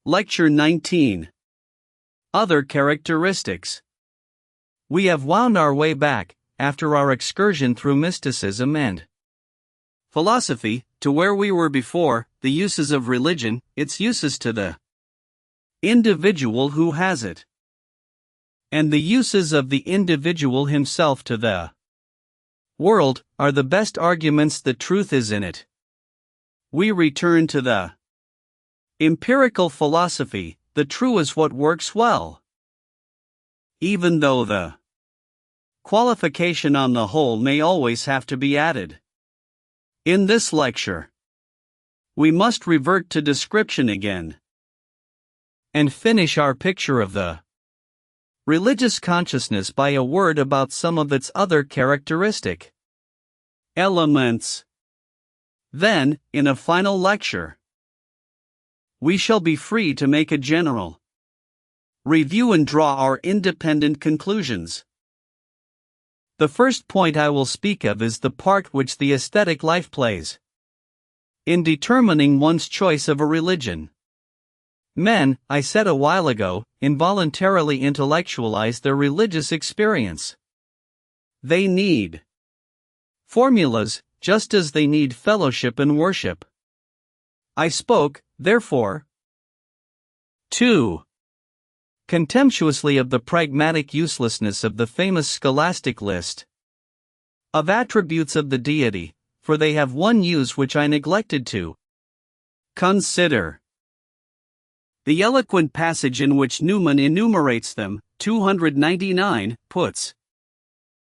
Lecture 19. Other Characteristics. We have wound our way back, after our excursion through mysticism and philosophy, to where we were before, the uses of religion, its uses to the individual who has it, and the uses of the individual himself to the world, are the best arguments that truth is in it. We return to the empirical philosophy, the true is what works well. Even though the qualification on the whole may always have to be added. In this lecture, we must revert to description again and finish our picture of the religious consciousness by a word about some of its other characteristic elements. Then, in a final lecture, we shall be free to make a general review and draw our independent conclusions. The first point I will speak of is the part which the aesthetic life plays in determining one's choice of a religion. Men, I said a while ago, involuntarily intellectualize their religious experience. They need formulas, just as they need fellowship and worship. I spoke, therefore, too contemptuously of the pragmatic uselessness of the famous scholastic list of attributes of the deity, for they have one use which I neglected to consider. The eloquent passage in which Newman enumerates them, 299, puts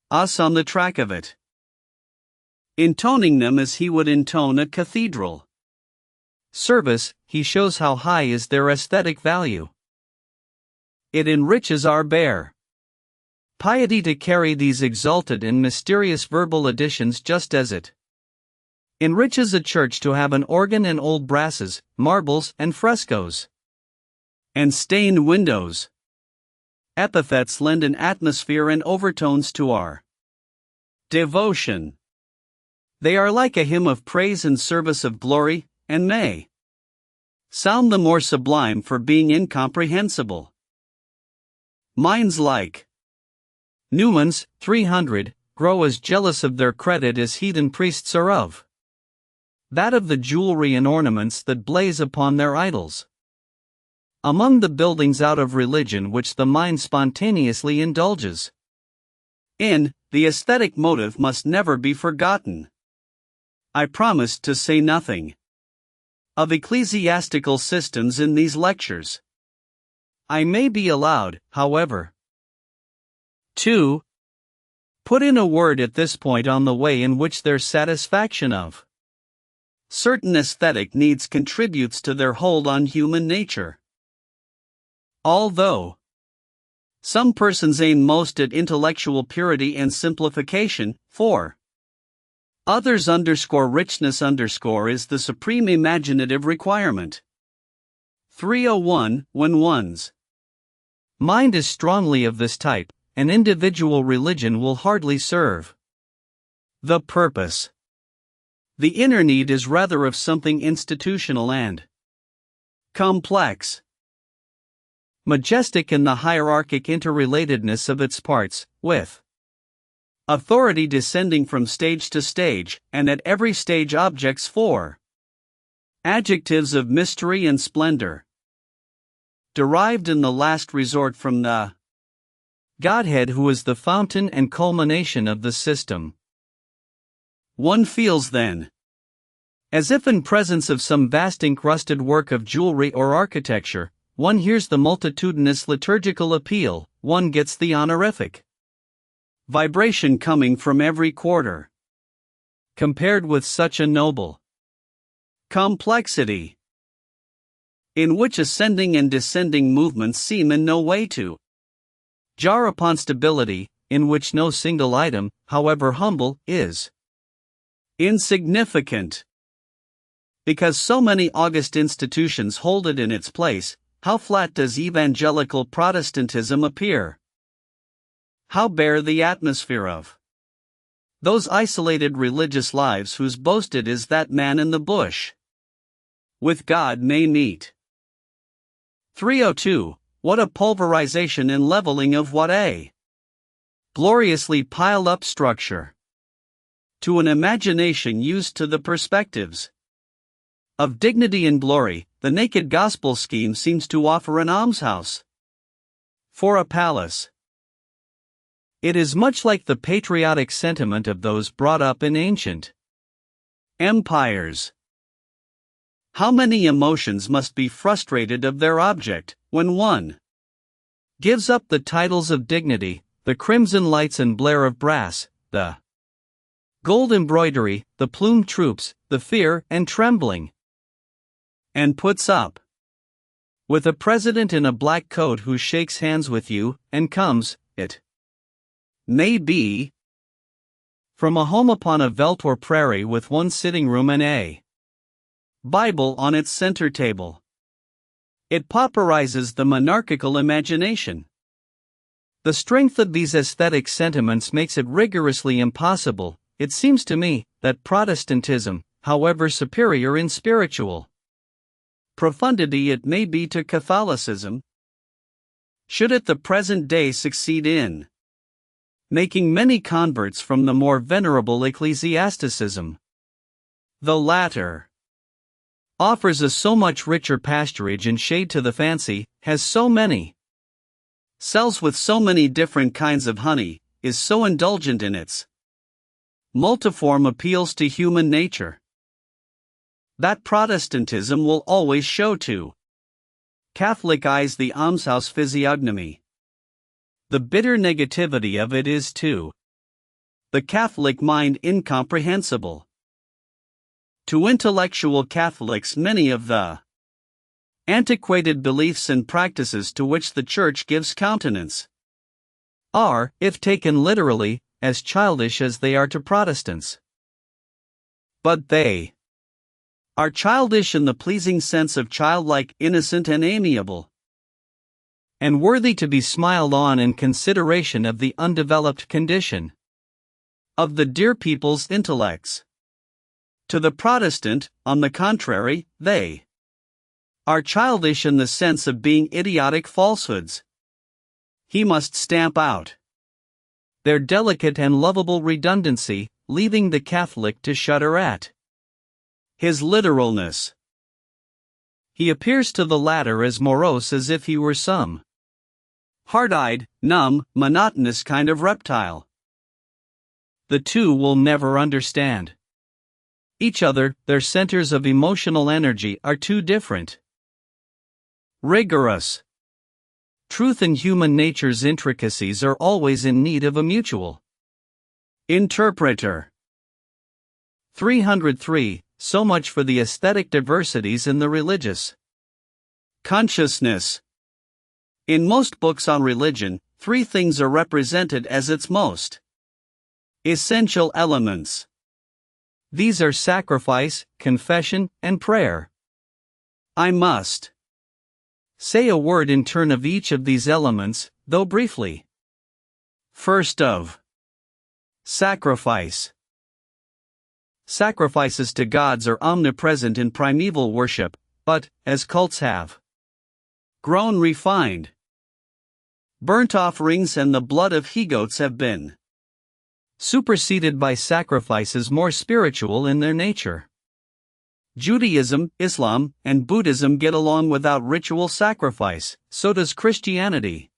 us on the track of it, intoning them as he would intone a cathedral service. He shows how high is their aesthetic value. It enriches our bare piety to carry these exalted and mysterious verbal additions, just as it enriches a church to have an organ and old brasses, marbles and frescoes, and stained windows. Epithets lend an atmosphere and overtones to our devotion. They are like a hymn of praise and service of glory, and may sound the more sublime for being incomprehensible. Minds like Newman's, 300, grow as jealous of their credit as heathen priests are of that of the jewelry and ornaments that blaze upon their idols. Among the buildings out of religion which the mind spontaneously indulges in, the aesthetic motive must never be forgotten. I promised to say nothing of ecclesiastical systems in these lectures. I may be allowed, however, to put in a word at this point on the way in which their satisfaction of certain aesthetic needs contributes to their hold on human nature. Although some persons aim most at intellectual purity and simplification, for others richness is the supreme imaginative requirement. 301. When one's mind is strongly of this type, an individual religion will hardly serve the purpose. The inner need is rather of something institutional and complex, majestic in the hierarchic interrelatedness of its parts, with authority descending from stage to stage, and at every stage objects for adjectives of mystery and splendor, derived in the last resort from the Godhead, who is the fountain and culmination of the system. One feels then as if in presence of some vast encrusted work of jewelry or architecture. One hears the multitudinous liturgical appeal, one gets the honorific vibration coming from every quarter. Compared with such a noble complexity, in which ascending and descending movements seem in no way to jar upon stability, in which no single item, however humble, is insignificant, because so many august institutions hold it in its place, how flat does evangelical Protestantism appear? How bare the atmosphere of those isolated religious lives whose boasted is that man in the bush with God may meet 302. What a pulverization and leveling of what a gloriously piled up structure. To an imagination used to the perspectives of dignity and glory, the naked gospel scheme seems to offer an almshouse for a palace. It is much like the patriotic sentiment of those brought up in ancient empires. How many emotions must be frustrated of their object, when one gives up the titles of dignity, the crimson lights and blare of brass, the gold embroidery, the plumed troops, the fear and trembling, and puts up with a president in a black coat who shakes hands with you, and comes, it may be, from a home upon a veldt or prairie with one sitting room and a Bible on its center table. It pauperizes the monarchical imagination. The strength of these aesthetic sentiments makes it rigorously impossible, it seems to me, that Protestantism, however superior in spiritual profundity it may be to Catholicism, should at the present day succeed in making many converts from the more venerable ecclesiasticism. The latter offers a so much richer pasturage and shade to the fancy, has so many cells with so many different kinds of honey, is so indulgent in its multiform appeals to human nature, that Protestantism will always show to Catholic eyes the almshouse physiognomy. The bitter negativity of it is to the Catholic mind incomprehensible. To intellectual Catholics, many of the antiquated beliefs and practices to which the Church gives countenance are, if taken literally, as childish as they are to Protestants. But they are childish in the pleasing sense of childlike, innocent, and amiable, and worthy to be smiled on in consideration of the undeveloped condition of the dear people's intellects. To the Protestant, on the contrary, they are childish in the sense of being idiotic falsehoods. He must stamp out their delicate and lovable redundancy, leaving the Catholic to shudder at his literalness. He appears to the latter as morose as if he were some hard-eyed, numb, monotonous kind of reptile. The two will never understand each other, their centers of emotional energy are too different. Rigorous truth and human nature's intricacies are always in need of a mutual interpreter. 303. So much for the aesthetic diversities in the religious consciousness. In most books on religion, three things are represented as its most essential elements. These are sacrifice, confession, and prayer. I must say a word in turn of each of these elements, though briefly. First of sacrifice. Sacrifices to gods are omnipresent in primeval worship, but, as cults have grown refined, burnt offerings and the blood of he-goats have been superseded by sacrifices more spiritual in their nature. Judaism, Islam, and Buddhism get along without ritual sacrifice, so does Christianity.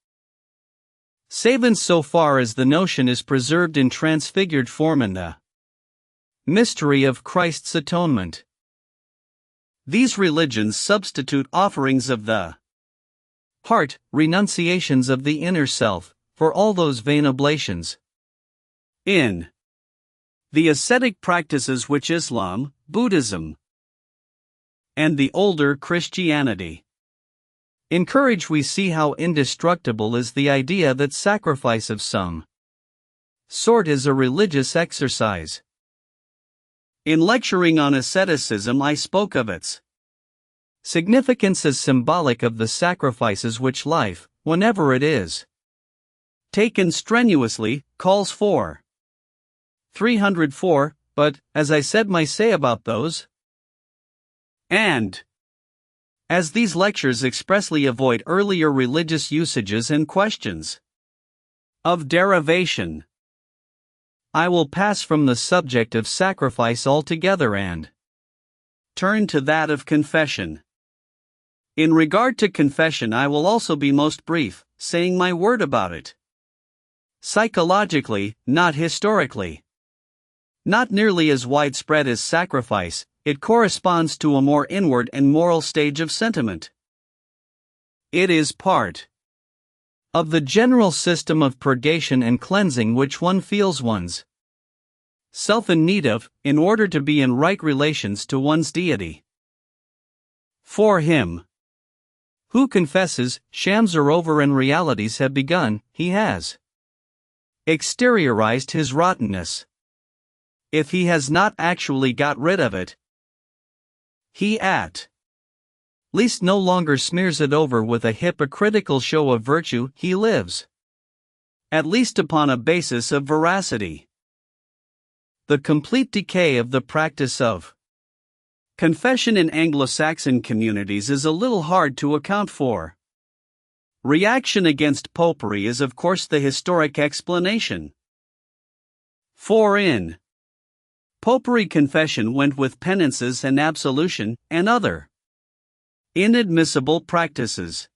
Save in so far as the notion is preserved in transfigured form in the mystery of Christ's atonement. These religions substitute offerings of the heart, renunciations of the inner self, for all those vain oblations. In the ascetic practices which Islam, Buddhism, and the older Christianity encourage, we see how indestructible is the idea that sacrifice of some sort is a religious exercise. In lecturing on asceticism, I spoke of its significance as symbolic of the sacrifices which life, whenever it is taken strenuously, calls for. 304. But, as I said my say about those, and as these lectures expressly avoid earlier religious usages and questions of derivation. I will pass from the subject of sacrifice altogether and turn to that of confession. In regard to confession, I will also be most brief, saying my word about it. Psychologically, not historically. Not nearly as widespread as sacrifice, it corresponds to a more inward and moral stage of sentiment. It is part of the general system of purgation and cleansing which one feels one's self in need of, in order to be in right relations to one's deity. For him who confesses, shams are over and realities have begun, he has exteriorized his rottenness. If he has not actually got rid of it, he at least no longer smears it over with a hypocritical show of virtue. He lives at least upon a basis of veracity. The complete decay of the practice of confession in Anglo-Saxon communities is a little hard to account for. Reaction against popery is of course the historic explanation. For in popery, confession went with penances and absolution, and other inadmissible practices.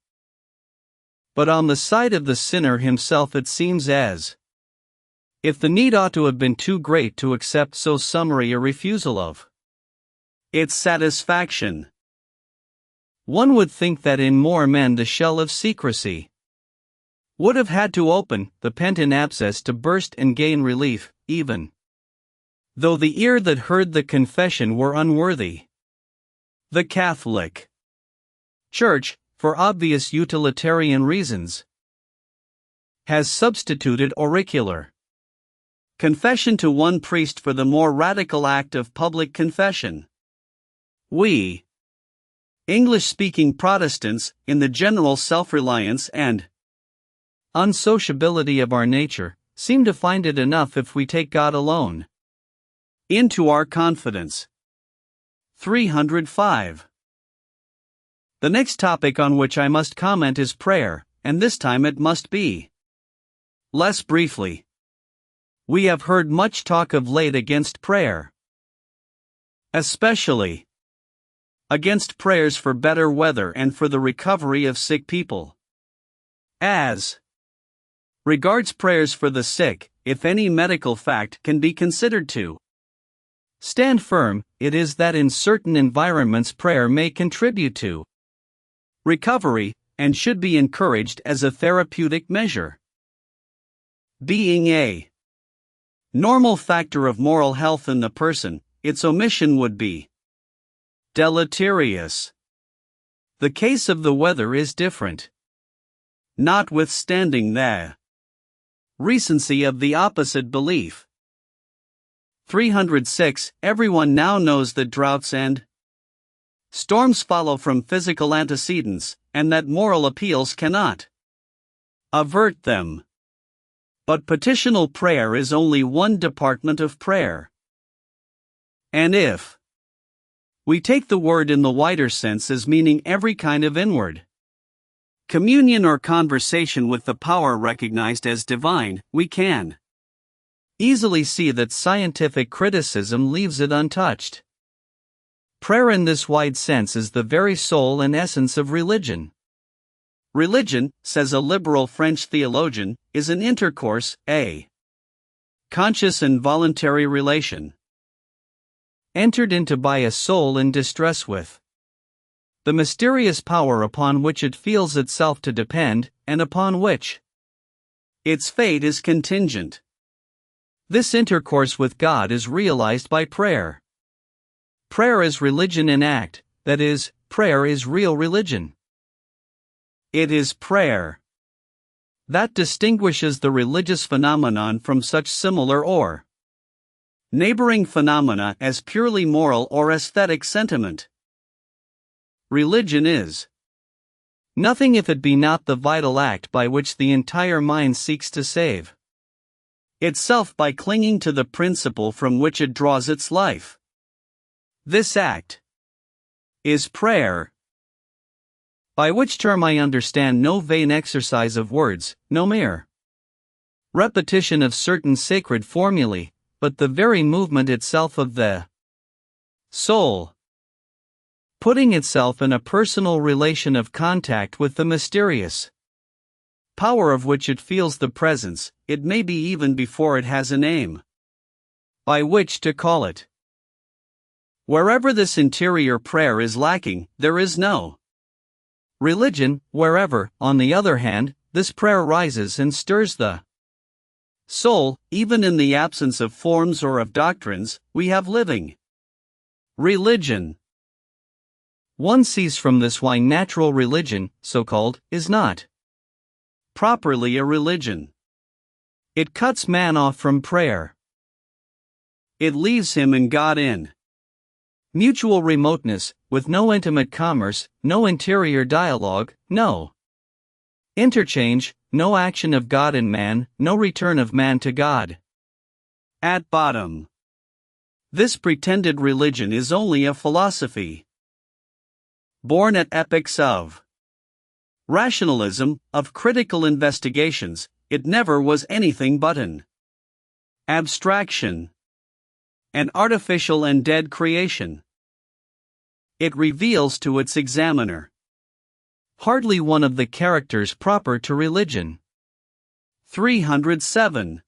But on the side of the sinner himself it seems as if the need ought to have been too great to accept so summary a refusal of its satisfaction. One would think that in more men the shell of secrecy would have had to open, the pent-in abscess to burst and gain relief, even though the ear that heard the confession were unworthy. The Catholic Church, for obvious utilitarian reasons, has substituted auricular confession to one priest for the more radical act of public confession. We English-speaking Protestants, in the general self-reliance and unsociability of our nature, seem to find it enough if we take God alone into our confidence. 305. The next topic on which I must comment is prayer, and this time it must be less briefly. We have heard much talk of late against prayer, especially against prayers for better weather and for the recovery of sick people. As regards prayers for the sick, if any medical fact can be considered to stand firm, it is that in certain environments prayer may contribute to recovery, and should be encouraged as a therapeutic measure. Being a normal factor of moral health in the person, its omission would be deleterious. The case of the weather is different. Notwithstanding the recency of the opposite belief. 306. Everyone now knows that droughts and storms follow from physical antecedents, and that moral appeals cannot avert them. But petitional prayer is only one department of prayer. And if we take the word in the wider sense as meaning every kind of inward communion or conversation with the power recognized as divine, we can easily see that scientific criticism leaves it untouched. Prayer in this wide sense is the very soul and essence of religion. Religion, says a liberal French theologian, is an intercourse, a conscious and voluntary relation, entered into by a soul in distress with the mysterious power upon which it feels itself to depend, and upon which its fate is contingent. This intercourse with God is realized by prayer. Prayer is religion in act, that is, prayer is real religion. It is prayer that distinguishes the religious phenomenon from such similar or neighboring phenomena as purely moral or aesthetic sentiment. Religion is nothing if it be not the vital act by which the entire mind seeks to save itself by clinging to the principle from which it draws its life. This act is prayer. By which term I understand no vain exercise of words, no mere repetition of certain sacred formulae, but the very movement itself of the soul, putting itself in a personal relation of contact with the mysterious power of which it feels the presence, it may be even before it has a name by which to call it. Wherever this interior prayer is lacking, there is no religion. Wherever, on the other hand, this prayer rises and stirs the soul, even in the absence of forms or of doctrines, we have living religion. One sees from this why natural religion, so-called, is not properly a religion. It cuts man off from prayer. It leaves him and God in mutual remoteness, with no intimate commerce, no interior dialogue, no interchange, no action of God in man, no return of man to God. At bottom, this pretended religion is only a philosophy, born at epochs of rationalism, of critical investigations. It never was anything but an abstraction, an artificial and dead creation. It reveals to its examiner hardly one of the characters proper to religion. 307.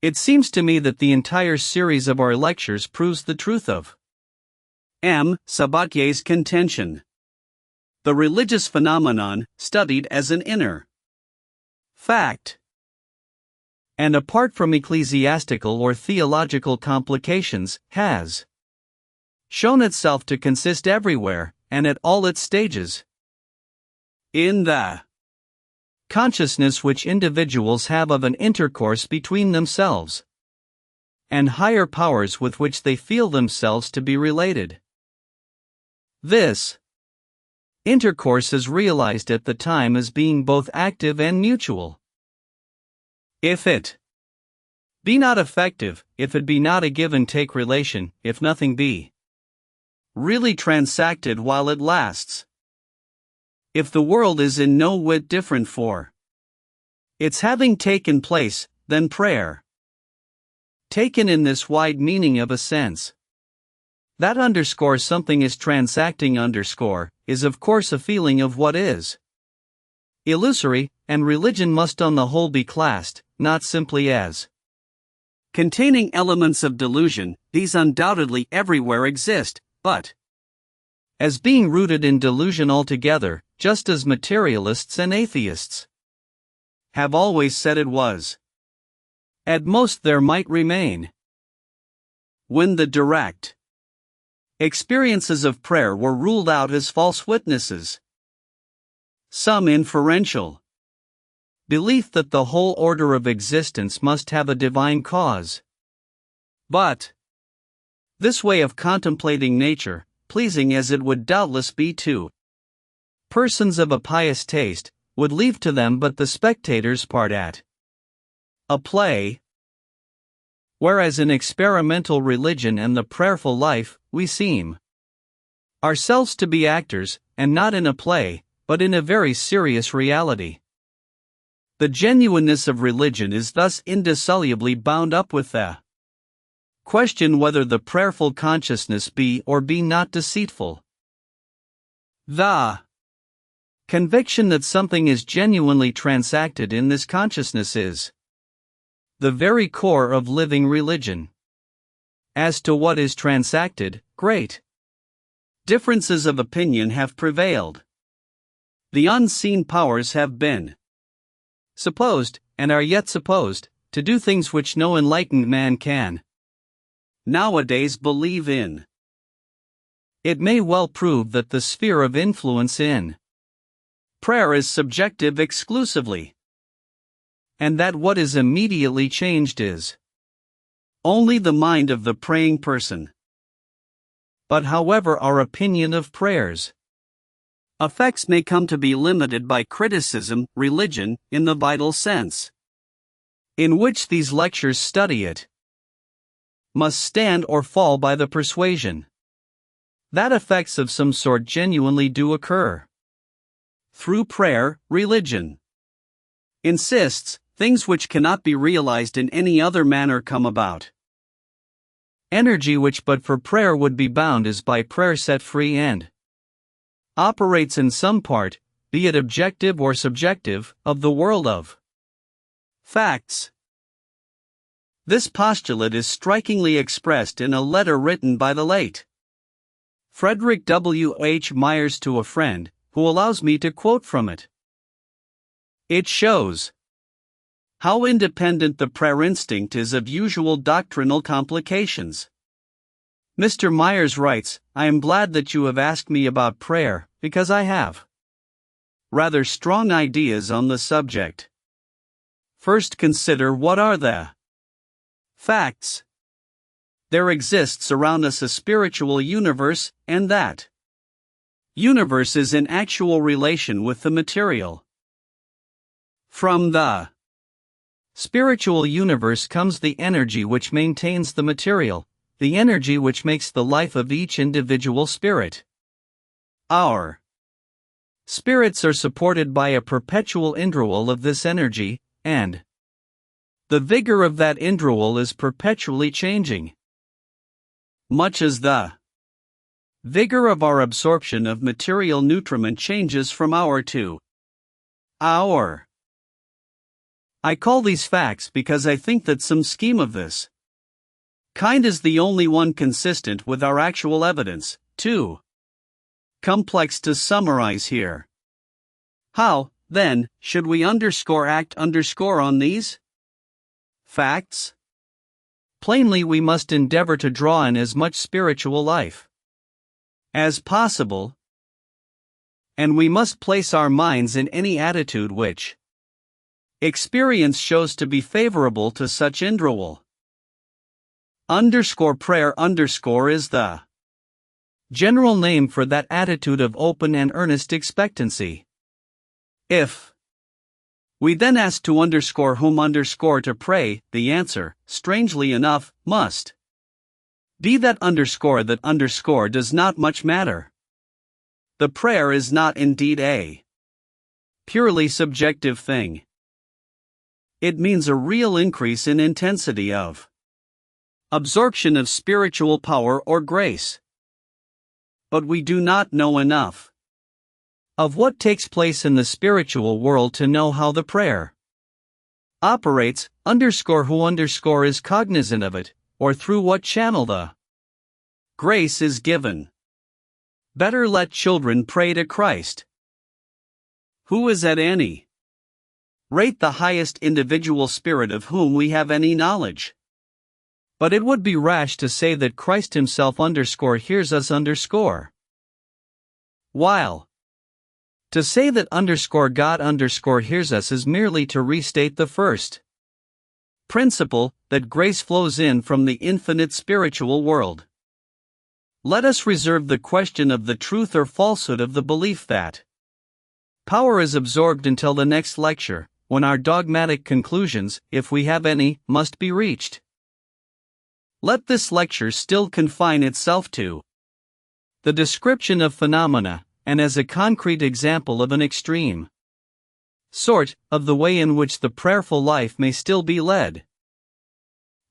It seems to me that the entire series of our lectures proves the truth of M. Sabatier's contention. The religious phenomenon, studied as an inner fact, and apart from ecclesiastical or theological complications, has shown itself to consist everywhere, and at all its stages, in the consciousness which individuals have of an intercourse between themselves and higher powers with which they feel themselves to be related. This intercourse is realized at the time as being both active and mutual. If it be not effective, if it be not a give-and-take relation, if nothing be really transacted while it lasts, if the world is in no whit different for its having taken place, then prayer, taken in this wide meaning of a sense that underscores something is transacting is of course a feeling of what is illusory, and religion must on the whole be classed, not simply as containing elements of delusion. These undoubtedly everywhere exist, but as being rooted in delusion altogether, just as materialists and atheists have always said it was. At most there might remain, when the direct experiences of prayer were ruled out as false witnesses, some inferential belief that the whole order of existence must have a divine cause. But this way of contemplating nature, pleasing as it would doubtless be to persons of a pious taste, would leave to them but the spectator's part at a play, whereas in experimental religion and the prayerful life, we seem ourselves to be actors, and not in a play, but in a very serious reality. The genuineness of religion is thus indissolubly bound up with the question whether the prayerful consciousness be or be not deceitful. The conviction that something is genuinely transacted in this consciousness is the very core of living religion. As to what is transacted, great differences of opinion have prevailed. The unseen powers have been supposed, and are yet supposed, to do things which no enlightened man can nowadays believe in. It may well prove that the sphere of influence in prayer is subjective exclusively, and that what is immediately changed is only the mind of the praying person. But however our opinion of prayer's effects may come to be limited by criticism, religion, in the vital sense in which these lectures study it, must stand or fall by the persuasion that effects of some sort genuinely do occur. through prayer, religion insists, things which cannot be realized in any other manner come about. Energy which but for prayer would be bound is by prayer set free and operates in some part, be it objective or subjective, of the world of facts. This postulate is strikingly expressed in a letter written by the late Frederick W. H. Myers to a friend, who allows me to quote from it. It shows how independent the prayer instinct is of usual doctrinal complications. Mr. Myers writes, I am glad that you have asked me about prayer, because I have rather strong ideas on the subject. First, consider what are the facts. There exists around us a spiritual universe, and that universe is in actual relation with the material. From the spiritual universe comes the energy which maintains the material, the energy which makes the life of each individual spirit. Our spirits are supported by a perpetual indrawal of this energy, and the vigor of that indrawal is perpetually changing. Much as the vigor of our absorption of material nutriment changes from hour to hour. I call these facts because I think that some scheme of this kind is the only one consistent with our actual evidence, too complex to summarize here. How, then, should we act on these facts? Plainly, we must endeavor to draw in as much spiritual life as possible, and we must place our minds in any attitude which experience shows to be favorable to such indrawal. Prayer is the general name for that attitude of open and earnest expectancy. If we then ask to whom to pray, the answer, strangely enough, must be that does not much matter. The prayer is not indeed a purely subjective thing. It means a real increase in intensity of absorption of spiritual power or grace. But we do not know enough of what takes place in the spiritual world to know how the prayer operates, who is cognizant of it, or through what channel the grace is given. Better let children pray to Christ, who is at any rate the highest individual spirit of whom we have any knowledge. But it would be rash to say that Christ himself hears us while to say that God hears us is merely to restate the first principle, that grace flows in from the infinite spiritual world. Let us reserve the question of the truth or falsehood of the belief that power is absorbed until the next lecture, when our dogmatic conclusions, if we have any, must be reached. Let this lecture still confine itself to the description of phenomena, and as a concrete example of an extreme sort of the way in which the prayerful life may still be led.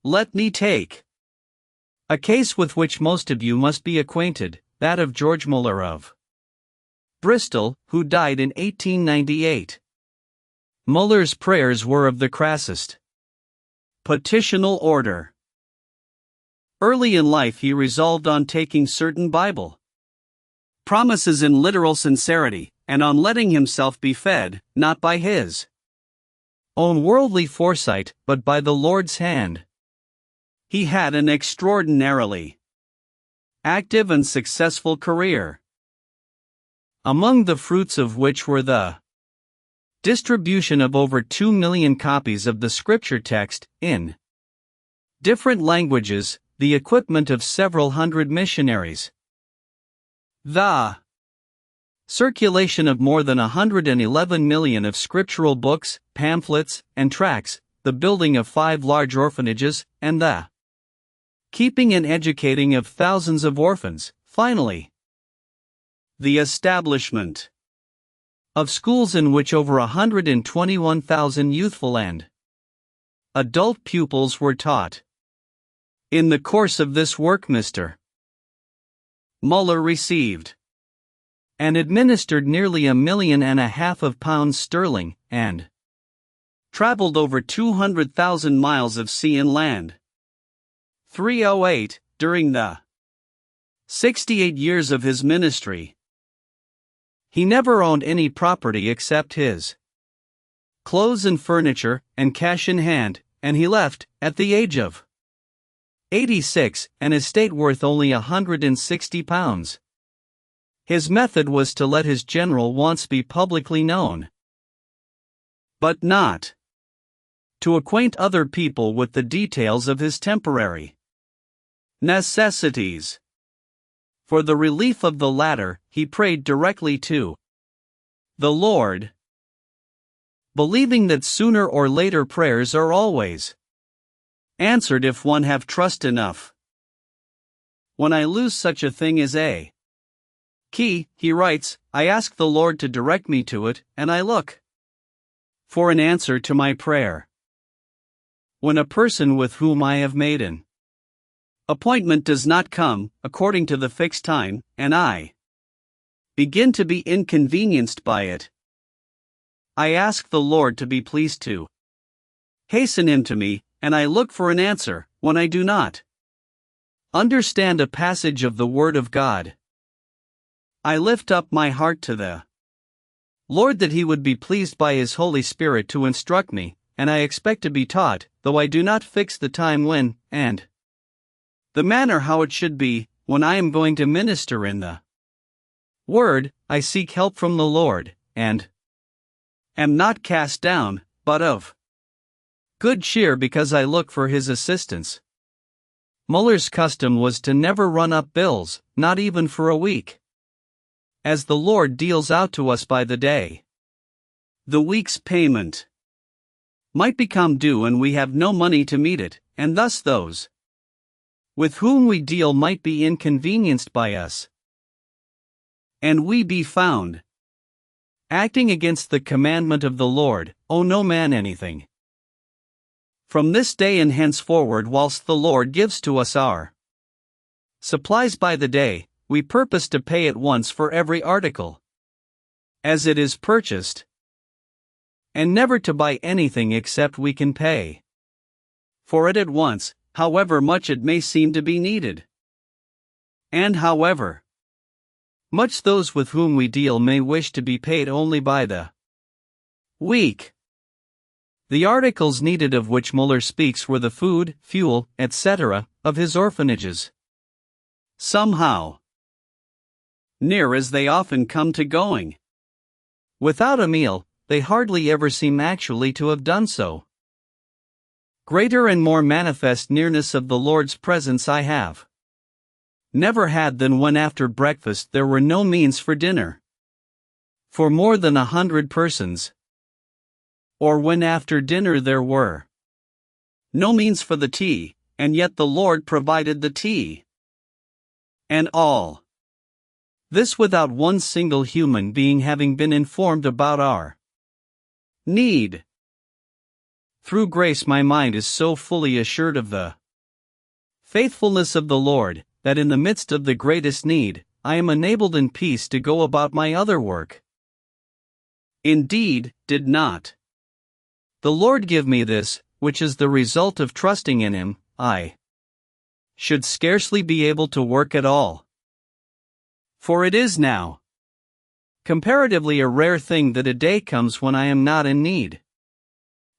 Let me take a case with which most of you must be acquainted, that of George Muller of Bristol, who died in 1898. Muller's prayers were of the crassest petitional order. Early in life he resolved on taking certain Bible promises in literal sincerity, and on letting himself be fed, not by his own worldly foresight, but by the Lord's hand. He had an extraordinarily active and successful career, among the fruits of which were the distribution of over 2 million copies of the scripture text, in different languages, the equipment of several hundred missionaries, the circulation of more than 111 million of scriptural books, pamphlets, and tracts, the building of 5 large orphanages, and the keeping and educating of thousands of orphans, finally, the establishment of schools in which over 121,000 youthful and adult pupils were taught. In the course of this work, Mr. Muller received and administered nearly £1.5 million pounds sterling, and traveled over 200,000 miles of sea and land. 308, during the 68 years of his ministry. He never owned any property except his clothes and furniture, and cash in hand, and he left, at the age of 86, an estate worth only £160. His method was to let his general wants be publicly known, but not to acquaint other people with the details of his temporary necessities. For the relief of the latter, he prayed directly to the Lord, believing that sooner or later prayers are always answered if one have trust enough. When I lose such a thing as a key, he writes, I ask the Lord to direct me to it, and I look for an answer to my prayer. When a person with whom I have made an appointment does not come, according to the fixed time, and I begin to be inconvenienced by it, I ask the Lord to be pleased to hasten him to me, and I look for an answer. When I do not understand a passage of the Word of God, I lift up my heart to the Lord that He would be pleased by His Holy Spirit to instruct me, and I expect to be taught, though I do not fix the time when, and the manner how it should be, when I am going to minister in the Word. I seek help from the Lord, and am not cast down, but of good cheer because I look for His assistance. Muller's custom was to never run up bills, not even for a week, as the Lord deals out to us by the day. The week's payment might become due and we have no money to meet it, and thus those with whom we deal might be inconvenienced by us, and we be found acting against the commandment of the Lord, owe no man anything. From this day and henceforward, whilst the Lord gives to us our supplies by the day, we purpose to pay at once for every article as it is purchased, and never to buy anything except we can pay for it at once, however much it may seem to be needed, and however much those with whom we deal may wish to be paid only by the week. The articles needed of which Muller speaks were the food, fuel, etc., of his orphanages. Somehow, near as they often come to going without a meal, they hardly ever seem actually to have done so. Greater and more manifest nearness of the Lord's presence I have never had than when after breakfast there were no means for dinner for more than 100 persons, or when after dinner there were no means for the tea, and yet the Lord provided the tea. And all this without one single human being having been informed about our need. Through grace my mind is so fully assured of the faithfulness of the Lord, that in the midst of the greatest need, I am enabled in peace to go about my other work. Indeed, did not the Lord give me this, which is the result of trusting in Him, I should scarcely be able to work at all. For it is now comparatively a rare thing that a day comes when I am not in need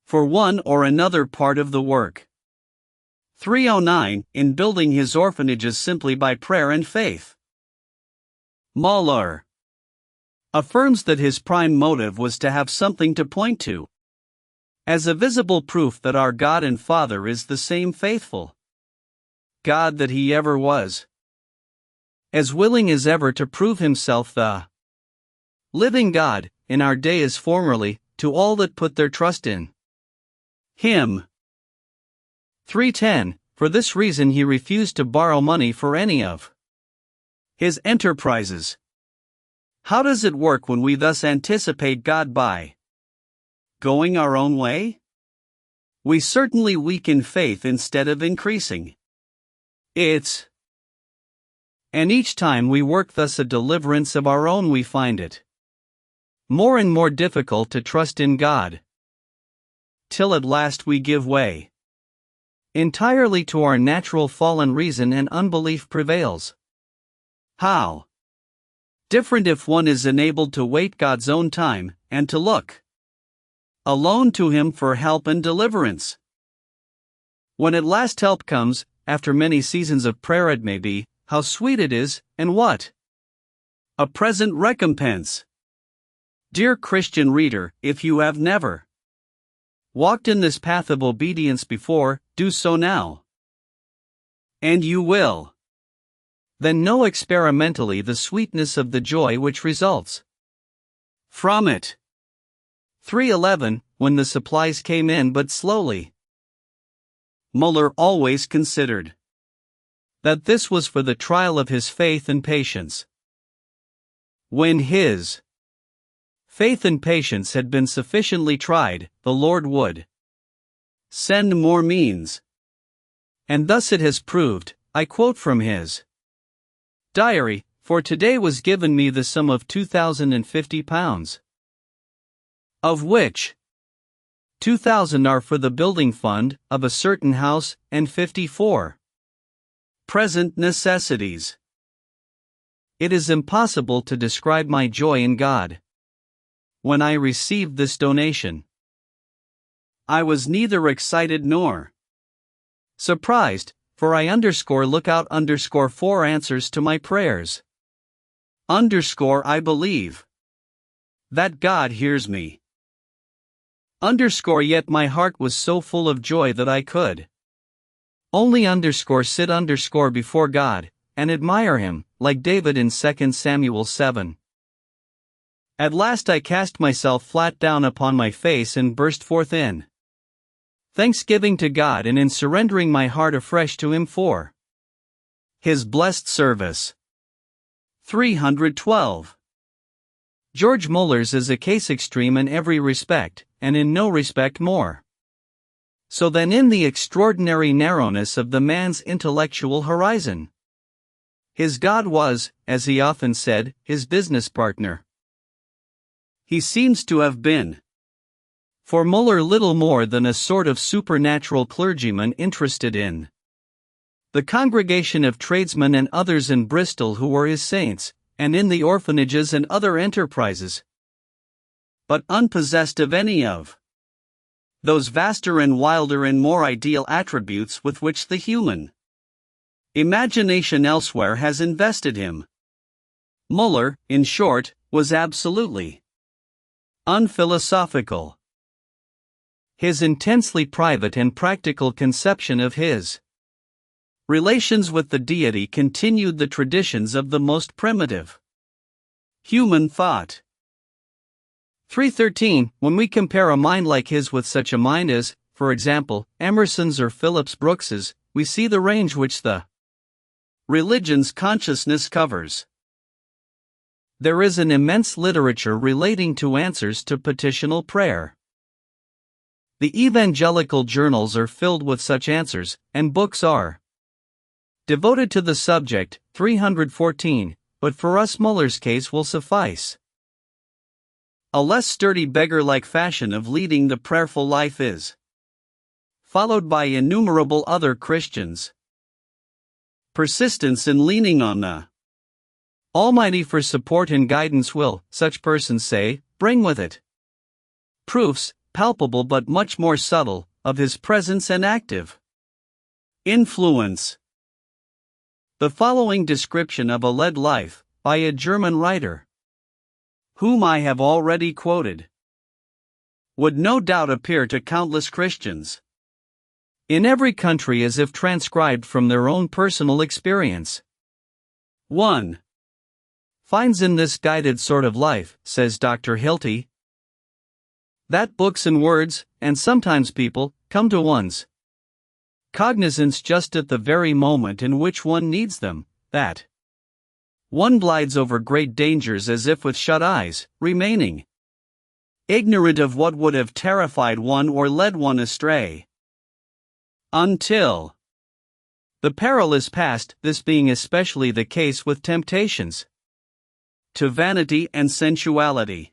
for one or another part of the work. 309, in building his orphanages simply by prayer and faith. Muller affirms that his prime motive was to have something to point to as a visible proof that our God and Father is the same faithful God that He ever was, as willing as ever to prove Himself the living God, in our day as formerly, to all that put their trust in Him. 310, for this reason he refused to borrow money for any of his enterprises. How does it work when we thus anticipate God by going our own way? We certainly weaken faith instead of increasing. And each time we work thus a deliverance of our own, we find it more and more difficult to trust in God, till at last we give way entirely to our natural fallen reason and unbelief prevails. How different if one is enabled to wait God's own time, and to look alone to Him for help and deliverance. When at last help comes, after many seasons of prayer it may be, how sweet it is, and what a present recompense! Dear Christian reader, if you have never walked in this path of obedience before, do so now. And you will then know experimentally the sweetness of the joy which results from it. 3:11, when the supplies came in but slowly. Muller always considered that this was for the trial of his faith and patience. When his faith and patience had been sufficiently tried, the Lord would send more means. And thus it has proved. I quote from his diary, "For today was given me the sum of £2,050, of which 2,000 are for the building fund of a certain house, and 54 present necessities." It is impossible to describe my joy in God when I received this donation. I was neither excited nor surprised, for I _look out_ 4 answers to my prayers. I believe that God hears me. Yet my heart was so full of joy that I could only sit before God and admire Him, like David in 2 Samuel 7. At last I cast myself flat down upon my face and burst forth in thanksgiving to God and in surrendering my heart afresh to Him for His blessed service. 312. George Muller's is a case extreme in every respect, and in no respect more so than in the extraordinary narrowness of the man's intellectual horizon. His God was, as he often said, his business partner. He seems to have been, for Muller, little more than a sort of supernatural clergyman interested in the congregation of tradesmen and others in Bristol who were his saints, and in the orphanages and other enterprises, but unpossessed of any of those vaster and wilder and more ideal attributes with which the human imagination elsewhere has invested him. Muller, in short, was absolutely unphilosophical. His intensely private and practical conception of his relations with the deity continued the traditions of the most primitive human thought. 313. When we compare a mind like his with such a mind as, for example, Emerson's or Phillips Brooks's, we see the range which the religion's consciousness covers. There is an immense literature relating to answers to petitional prayer. The evangelical journals are filled with such answers, and books are devoted to the subject. 314, but for us Muller's case will suffice. A less sturdy beggar-like fashion of leading the prayerful life is followed by innumerable other Christians. Persistence in leaning on the Almighty for support and guidance will, such persons say, bring with it proofs, palpable but much more subtle, of His presence and active influence. The following description of a led life, by a German writer, whom I have already quoted, would no doubt appear to countless Christians in every country as if transcribed from their own personal experience. 1. Finds in this guided sort of life, says Dr. Hilty, that books and words, and sometimes people, come to one's cognizance just at the very moment in which one needs them, that One glides over great dangers as if with shut eyes, remaining ignorant of what would have terrified one or led one astray. Until the peril is past, this being especially the case with temptations to vanity and sensuality,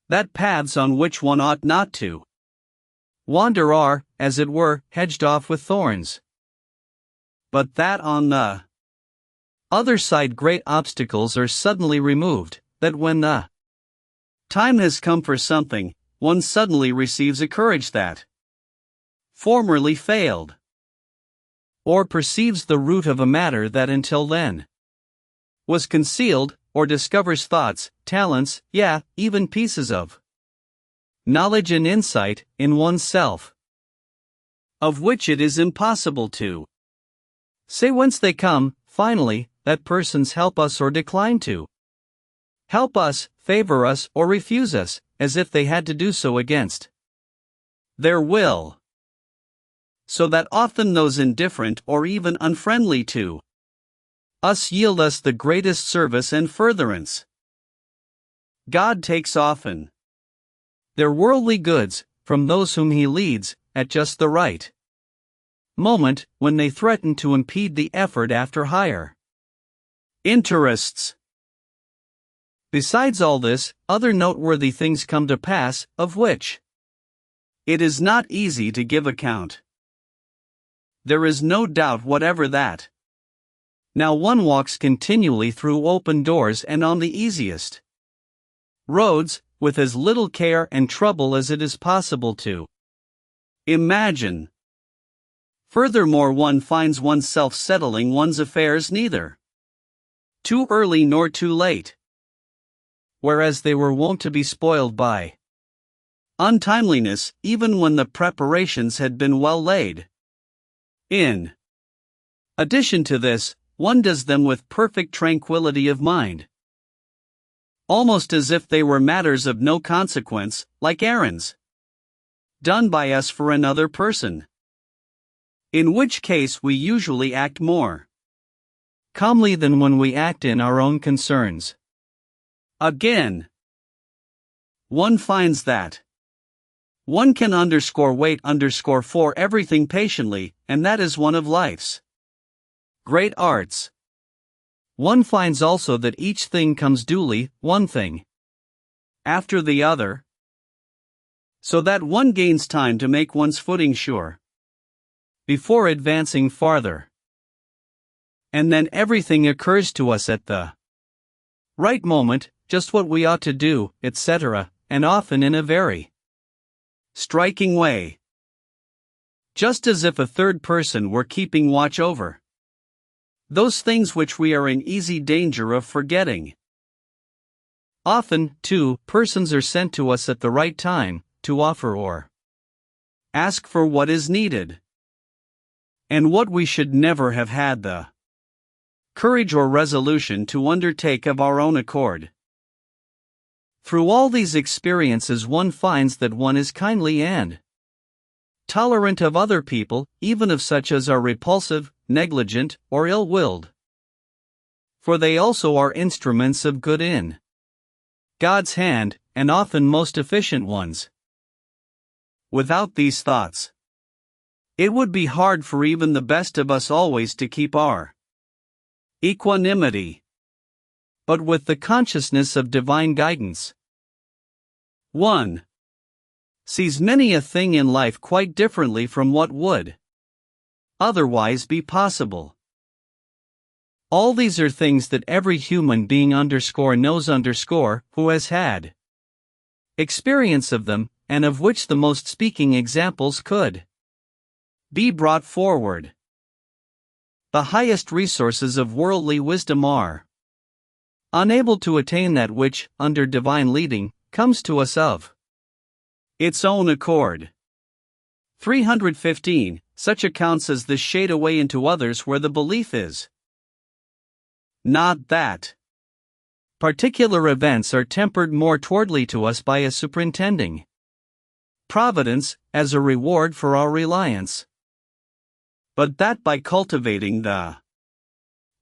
that paths on which one ought not to wander are, as it were, hedged off with thorns, but that on the other side great obstacles are suddenly removed, that when the time has come for something, one suddenly receives a courage that formerly failed, or perceives the root of a matter that until then was concealed, or discovers thoughts, talents, yea, even pieces of knowledge and insight in oneself, of which it is impossible to say whence they come. Finally, that persons help us or decline to help us, favor us, or refuse us, as if they had to do so against their will, so that often those indifferent or even unfriendly to us yield us the greatest service and furtherance. God takes often their worldly goods from those whom He leads at just the right moment, when they threaten to impede the effort after higher interests. Besides all this, other noteworthy things come to pass, of which it is not easy to give account. There is no doubt whatever that now one walks continually through open doors and on the easiest roads, with as little care and trouble as it is possible to imagine. Furthermore, one finds oneself settling one's affairs neither too early nor too late, whereas they were wont to be spoiled by untimeliness, even when the preparations had been well laid. In addition to this, one does them with perfect tranquility of mind, almost as if they were matters of no consequence, like errands done by us for another person, in which case we usually act more calmly than when we act in our own concerns. Again, one finds that one can wait for everything patiently, and that is one of life's great arts. One finds also that each thing comes duly, one thing after the other, so that one gains time to make one's footing sure before advancing farther. And then everything occurs to us at the right moment, just what we ought to do, etc., and often in a very striking way, just as if a third person were keeping watch over those things which we are in easy danger of forgetting. Often, too, persons are sent to us at the right time, to offer or ask for what is needed, and what we should never have had the courage or resolution to undertake of our own accord. Through all these experiences one finds that one is kindly and tolerant of other people, even of such as are repulsive, negligent, or ill-willed. For they also are instruments of good in God's hand, and often most efficient ones. Without these thoughts, it would be hard for even the best of us always to keep our equanimity. But with the consciousness of divine guidance, one sees many a thing in life quite differently from what would otherwise be possible. All these are things that every human being knows who has had experience of them, and of which the most speaking examples could be brought forward. The highest resources of worldly wisdom are unable to attain that which, under divine leading, comes to us of its own accord. 315. Such accounts as this shade away into others where the belief is not that particular events are tempered more towardly to us by a superintending providence, as a reward for our reliance, but that by cultivating the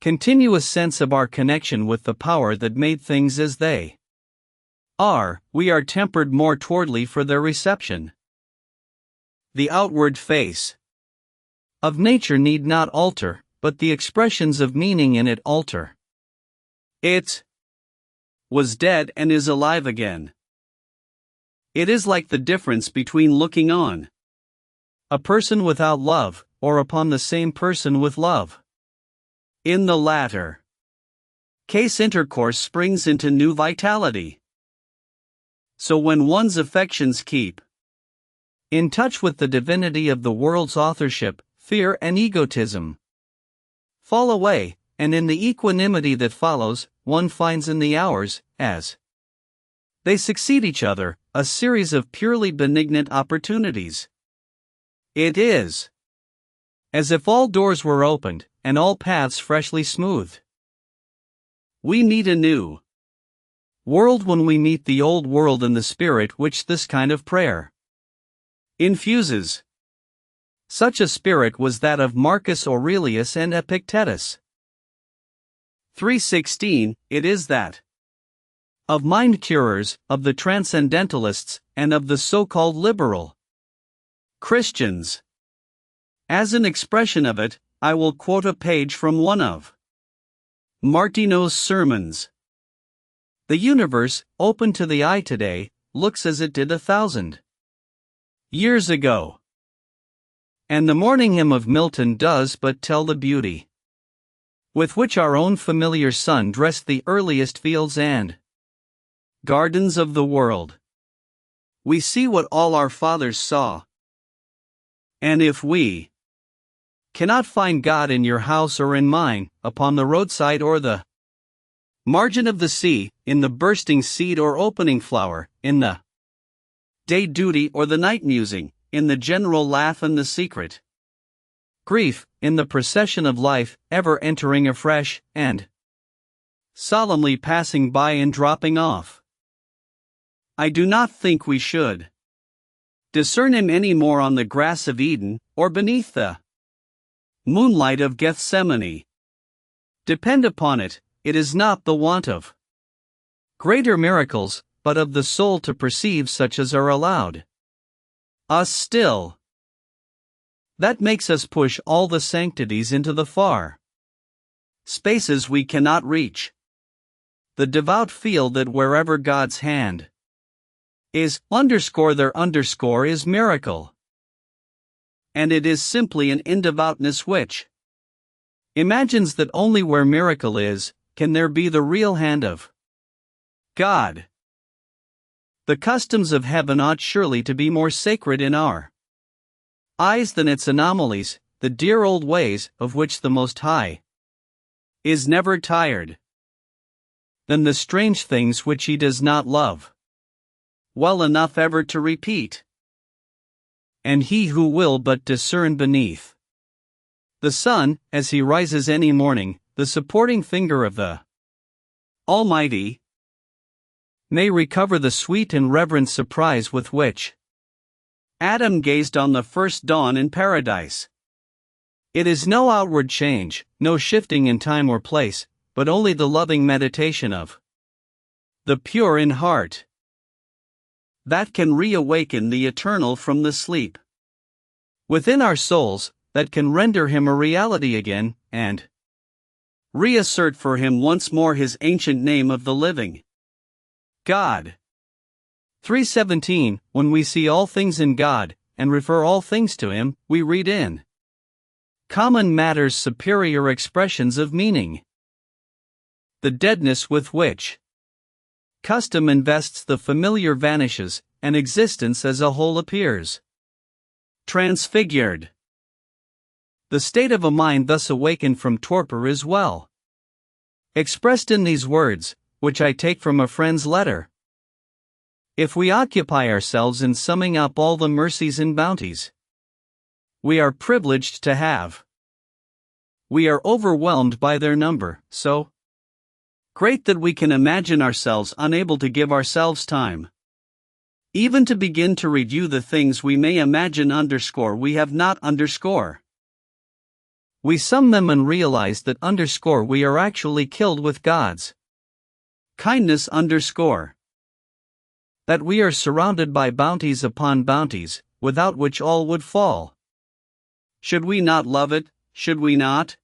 Continuous sense of our connection with the power that made things as they are, we are tempered more towardly for their reception. The outward face of nature need not alter, but the expressions of meaning in it alter. It was dead and is alive again. It is like the difference between looking on a person without love, or upon the same person with love. In the latter case, intercourse springs into new vitality. So when one's affections keep in touch with the divinity of the world's authorship, fear and egotism fall away, and in the equanimity that follows, one finds in the hours, as they succeed each other, a series of purely benignant opportunities. It is as if all doors were opened, and all paths freshly smoothed. We meet a new world when we meet the old world in the spirit which this kind of prayer infuses. Such a spirit was that of Marcus Aurelius and Epictetus. 3:16, it is that of mind-curers, of the transcendentalists, and of the so-called liberal Christians. As an expression of it, I will quote a page from one of Martineau's sermons. The universe, open to the eye today, looks as it did 1,000 years ago. And the morning hymn of Milton does but tell the beauty with which our own familiar sun dressed the earliest fields and gardens of the world. We see what all our fathers saw. And if we cannot find God in your house or in mine, upon the roadside or the margin of the sea, in the bursting seed or opening flower, in the day duty or the night musing, in the general laugh and the secret grief, in the procession of life, ever entering afresh, and solemnly passing by and dropping off, I do not think we should discern him any more on the grass of Eden, or beneath the moonlight of Gethsemane. Depend upon it, it is not the want of greater miracles, but of the soul to perceive such as are allowed us still, that makes us push all the sanctities into the far spaces we cannot reach. The devout feel that wherever God's hand is, their is miracle. And it is simply an indevoutness which imagines that only where miracle is, can there be the real hand of God. The customs of heaven ought surely to be more sacred in our eyes than its anomalies, the dear old ways of which the Most High is never tired, than the strange things which He does not love well enough ever to repeat. And he who will but discern beneath the sun, as he rises any morning, the supporting finger of the Almighty, may recover the sweet and reverent surprise with which Adam gazed on the first dawn in paradise. It is no outward change, no shifting in time or place, but only the loving meditation of the pure in heart that can reawaken the eternal from the sleep within our souls, that can render him a reality again, and reassert for him once more his ancient name of the living God. 3:17, when we see all things in God, and refer all things to Him, we read in common matters superior expressions of meaning. The deadness with which custom invests the familiar vanishes, and existence as a whole appears transfigured. The state of a mind thus awakened from torpor is well expressed in these words, which I take from a friend's letter. If we occupy ourselves in summing up all the mercies and bounties we are privileged to have, we are overwhelmed by their number, so great that we can imagine ourselves unable to give ourselves time even to begin to review the things we may imagine we have not. We sum them and realize that we are actually killed with God's kindness that we are surrounded by bounties upon bounties, without which all would fall. Should we not love it? Should we not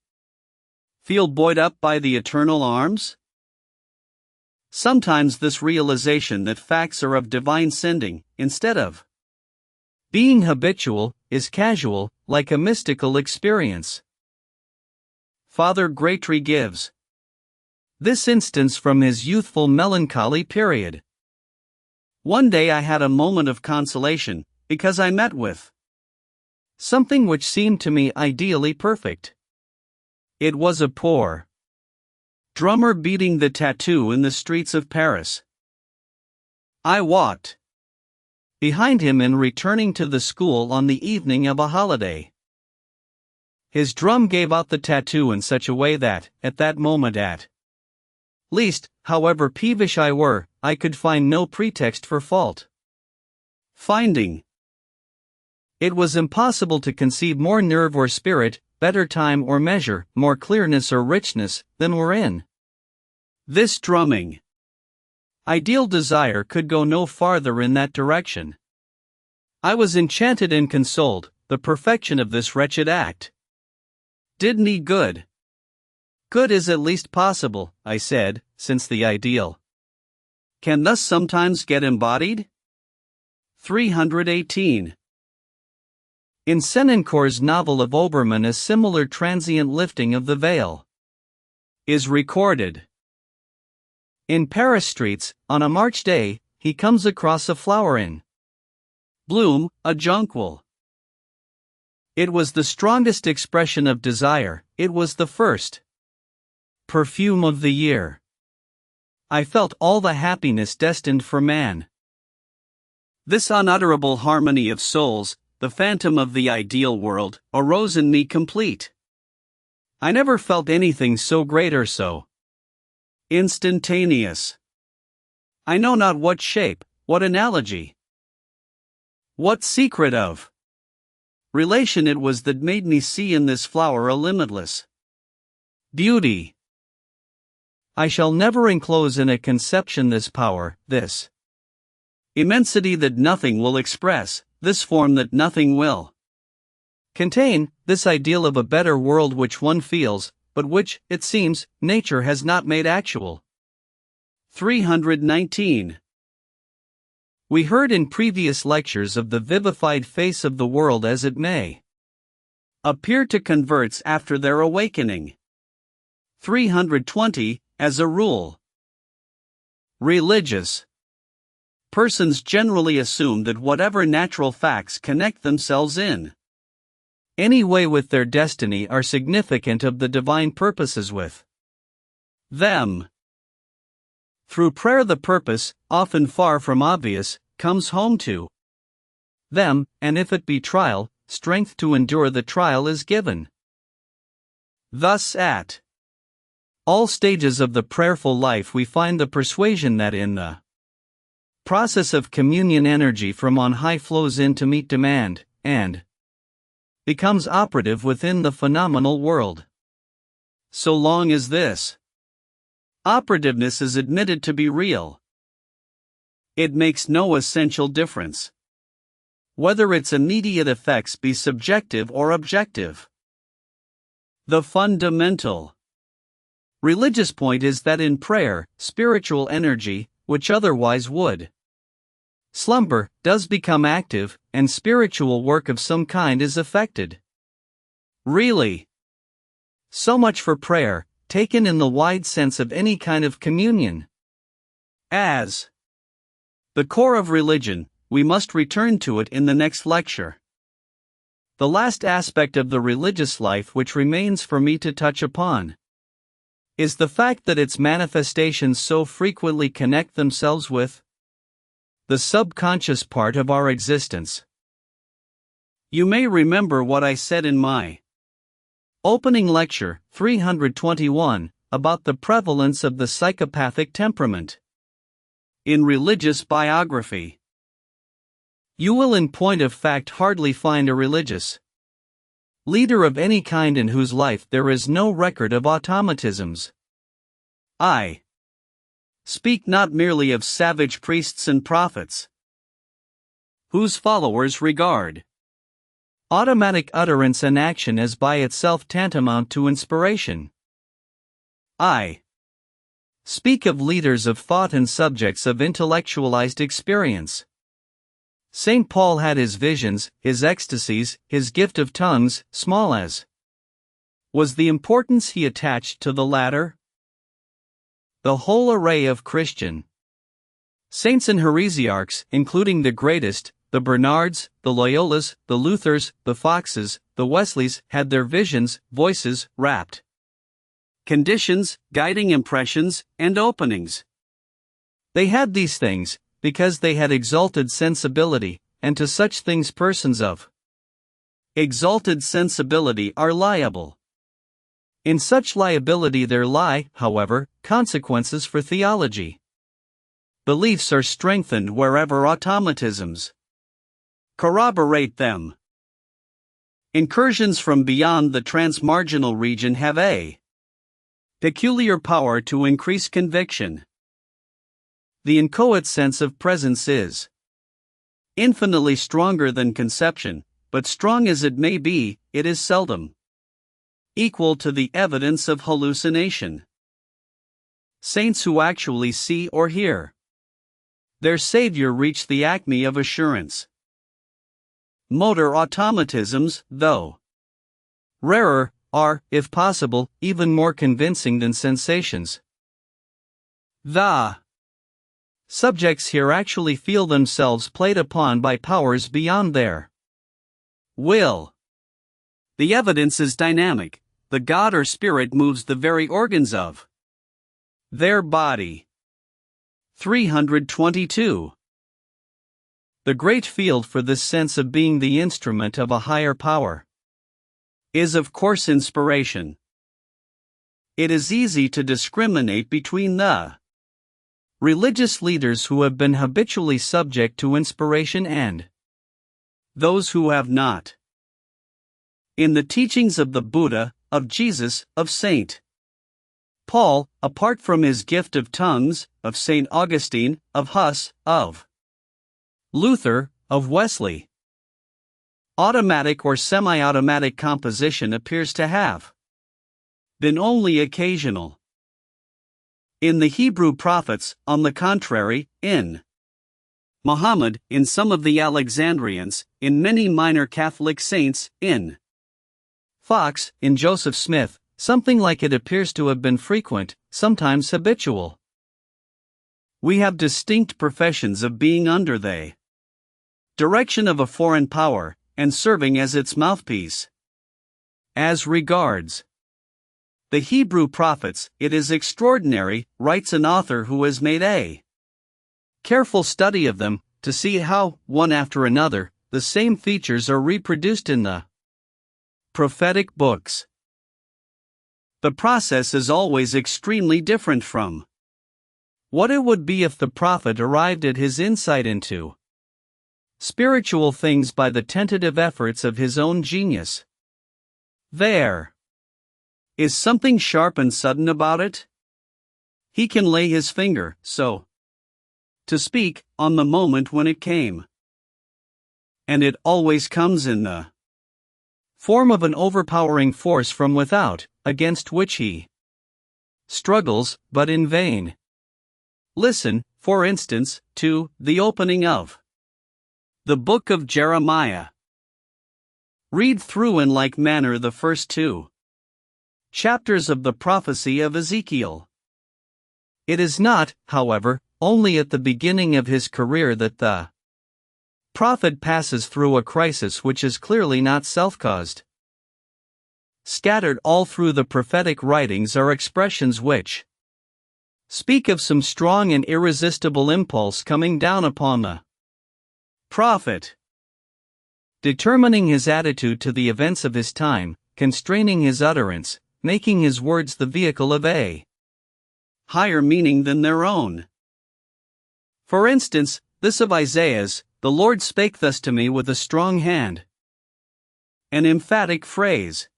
feel buoyed up by the eternal arms? Sometimes this realization that facts are of divine sending, instead of being habitual, is casual, like a mystical experience. Father Gratry gives this instance from his youthful melancholy period. One day I had a moment of consolation, because I met with something which seemed to me ideally perfect. It was a poor drummer beating the tattoo in the streets of Paris. I walked behind him in returning to the school on the evening of a holiday. His drum gave out the tattoo in such a way that, at that moment at least, however peevish I were, I could find no pretext for fault finding. It was impossible to conceive more nerve or spirit, better time or measure, more clearness or richness, than were in this drumming. Ideal desire could go no farther in that direction. I was enchanted and consoled. The perfection of this wretched act did me good. Good is at least possible, I said, since the ideal can thus sometimes get embodied. 318. In Senancour's novel of Obermann, a similar transient lifting of the veil is recorded. In Paris streets, on a March day, he comes across a flower in bloom, a jonquil. It was the strongest expression of desire, it was the first perfume of the year. I felt all the happiness destined for man. This unutterable harmony of souls, the phantom of the ideal world, arose in me complete. I never felt anything so great or so instantaneous. I know not what shape, what analogy, what secret of relation it was that made me see in this flower a limitless beauty. I shall never enclose in a conception this power, this immensity that nothing will express, this form that nothing will contain, this ideal of a better world which one feels, but which, it seems, nature has not made actual. 319. We heard in previous lectures of the vivified face of the world as it may appear to converts after their awakening. 320. As a rule, religious persons generally assume that whatever natural facts connect themselves in any way with their destiny are significant of the divine purposes with them. Through prayer the purpose, often far from obvious, comes home to them, and if it be trial, strength to endure the trial is given. Thus at all stages of the prayerful life we find the persuasion that in the process of communion energy from on high flows in to meet demand, and becomes operative within the phenomenal world. So long as this operativeness is admitted to be real, it makes no essential difference whether its immediate effects be subjective or objective. The fundamental religious point is that in prayer, spiritual energy, which otherwise would slumber, does become active, and spiritual work of some kind is effected. Really. So much for prayer, taken in the wide sense of any kind of communion. As the core of religion, we must return to it in the next lecture. The last aspect of the religious life which remains for me to touch upon is the fact that its manifestations so frequently connect themselves with the subconscious part of our existence. You may remember what I said in my opening lecture, 321, about the prevalence of the psychopathic temperament in religious biography. You will in point of fact hardly find a religious Leader of any kind in whose life there is no record of automatisms. I speak not merely of savage priests and prophets, whose followers regard automatic utterance and action as by itself tantamount to inspiration. I speak of leaders of thought and subjects of intellectualized experience. St. Paul had his visions, his ecstasies, his gift of tongues, small as was the importance he attached to the latter. The whole array of Christian saints and heresiarchs, including the greatest, the Bernards, the Loyolas, the Luthers, the Foxes, the Wesleys, had their visions, voices, rapt conditions, guiding impressions, and openings. They had these things, because they had exalted sensibility, and to such things persons of exalted sensibility are liable. In such liability there lie, however, consequences for theology. Beliefs are strengthened wherever automatisms corroborate them. Incursions from beyond the transmarginal region have a peculiar power to increase conviction. The inchoate sense of presence is infinitely stronger than conception, but strong as it may be, it is seldom equal to the evidence of hallucination. Saints who actually see or hear their Savior reach the acme of assurance. Motor automatisms, though rarer, are, if possible, even more convincing than sensations. The subjects here actually feel themselves played upon by powers beyond their will. The evidence is dynamic. The God or Spirit moves the very organs of their body. 322. The great field for this sense of being the instrument of a higher power is of course inspiration. It is easy to discriminate between the religious leaders who have been habitually subject to inspiration and those who have not. In the teachings of the Buddha, of Jesus, of St. Paul, apart from his gift of tongues, of St. Augustine, of Huss, of Luther, of Wesley, automatic or semi-automatic composition appears to have been only occasional. In the Hebrew prophets, on the contrary, in Muhammad, in some of the Alexandrians, in many minor Catholic saints, in Fox, in Joseph Smith, something like it appears to have been frequent, sometimes habitual. We have distinct professions of being under the direction of a foreign power, and serving as its mouthpiece. As regards the Hebrew prophets, it is extraordinary, writes an author who has made a careful study of them, to see how, one after another, the same features are reproduced in the prophetic books. The process is always extremely different from what it would be if the prophet arrived at his insight into spiritual things by the tentative efforts of his own genius. There is something sharp and sudden about it. He can lay his finger, so to speak, on the moment when it came. And it always comes in the form of an overpowering force from without, against which he struggles, but in vain. Listen, for instance, to the opening of the book of Jeremiah. Read through in like manner the first 2 chapters of the prophecy of Ezekiel. It is not, however, only at the beginning of his career that the prophet passes through a crisis which is clearly not self-caused. Scattered all through the prophetic writings are expressions which speak of some strong and irresistible impulse coming down upon the prophet, determining his attitude to the events of his time, constraining his utterance, making his words the vehicle of a higher meaning than their own. For instance, this of Isaiah's, "The Lord spake thus to me with a strong hand." an emphatic phrase,